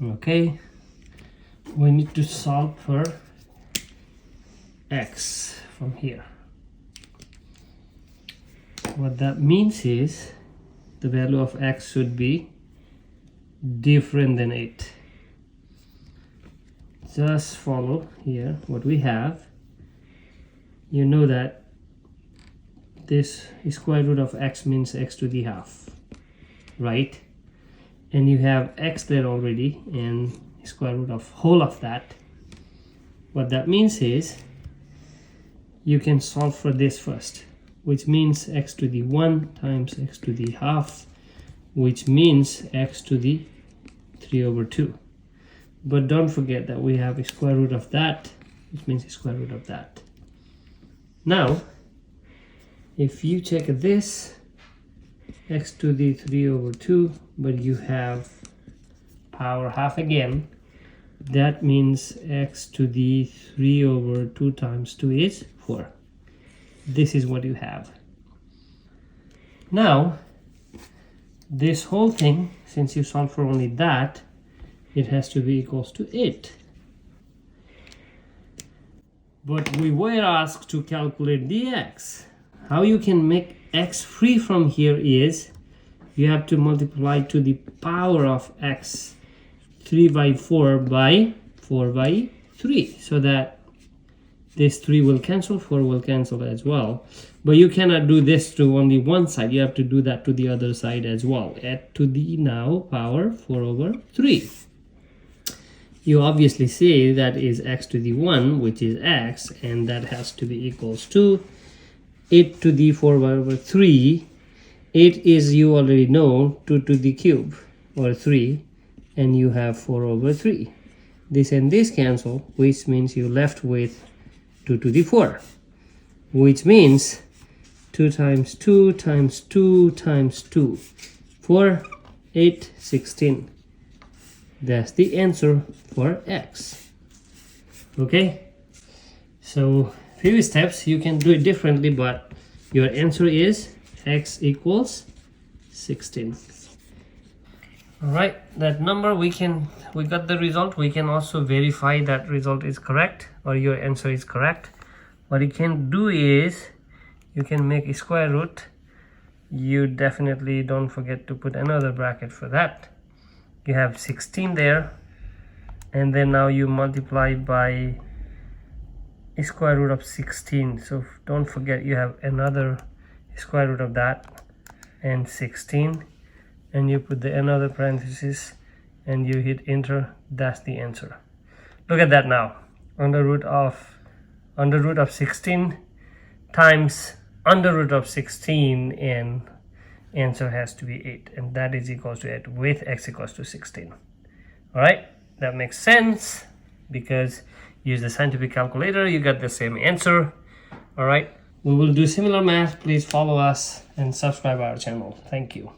Okay, we need to solve for x from here. What that means is the value of x should be different than 8. Just follow here what we have. You know that this square root of x means x to the half, right? And you have x there already and square root of whole of that. What that means is you can solve for this first, which means x to the 1 times x to the half, which means x to the 3/2. But don't forget that we have a square root of that, which means a square root of that. Now, if you check this, x to the 3/2, but you have power half again, that means x to the 3/2 times 2 is 4. This is what you have. Now, this whole thing, since you solve for only that, it has to be equals to 8. But we were asked to calculate the x. How you can make x free from here is you have to multiply to the power of x 3/4 by 4/3, so that this 3 will cancel, 4 will cancel as well. But you cannot do this to only one side, you have to do that to the other side as well. Add to the now power 4/3. You obviously see that is x to the 1, which is x, and that has to be equals to 8 to the 4/3. 8 is, you already know, 2 to the cube, or 3, and you have 4/3. This and this cancel, which means you're left with 2 to the 4, which means 2 times 2 times 2 times 2, 4, 8, 16. That's the answer for x. Okay, so few steps you can do it differently, but your answer is x equals 16. All right, that number we got the result. We can also verify that result is correct or your answer is correct. What you can do is you can make a square root. You definitely don't forget to put another bracket for that. You have 16 there, and then now you multiply by a square root of 16. So don't forget you have another square root of that and 16, and you put the another parenthesis and you hit enter. That's the answer. Look at that now. Under root of 16 times under root of 16, and answer has to be 8, and that is equals to 8 with x equals to 16. All right, that makes sense because use the scientific calculator, you got the same answer. All right, we will do similar math. Please follow us and subscribe our channel. Thank you.